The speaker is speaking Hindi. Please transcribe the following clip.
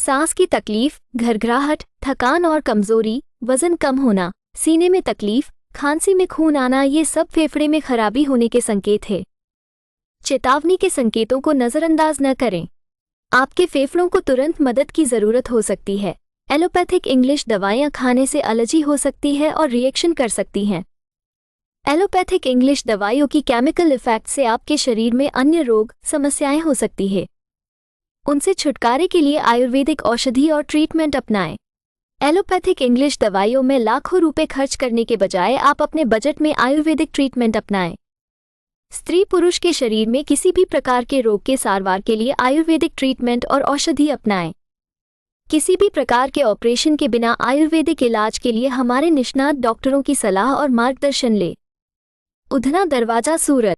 सांस की तकलीफ, घरघराहट, थकान और कमजोरी, वजन कम होना, सीने में तकलीफ, खांसी में खून आना, ये सब फेफड़े में खराबी होने के संकेत है। चेतावनी के संकेतों को नज़रअंदाज न करें। आपके फेफड़ों को तुरंत मदद की ज़रूरत हो सकती है। एलोपैथिक इंग्लिश दवाइयाँ खाने से एलर्जी हो सकती है और रिएक्शन कर सकती हैं। एलोपैथिक इंग्लिश दवाइयों की केमिकल इफेक्ट से आपके शरीर में अन्य रोग समस्याएं हो सकती है। उनसे छुटकारे के लिए आयुर्वेदिक औषधि और ट्रीटमेंट अपनाएं। एलोपैथिक इंग्लिश दवाइयों में लाखों रुपए खर्च करने के बजाय आप अपने बजट में आयुर्वेदिक ट्रीटमेंट अपनाएं। स्त्री पुरुष के शरीर में किसी भी प्रकार के रोग के सारवार के लिए आयुर्वेदिक ट्रीटमेंट और औषधि अपनाएं। किसी भी प्रकार के ऑपरेशन के बिना आयुर्वेदिक इलाज के लिए हमारे निष्णात डॉक्टरों की सलाह और मार्गदर्शन लें। उधना दरवाजा, सूरत।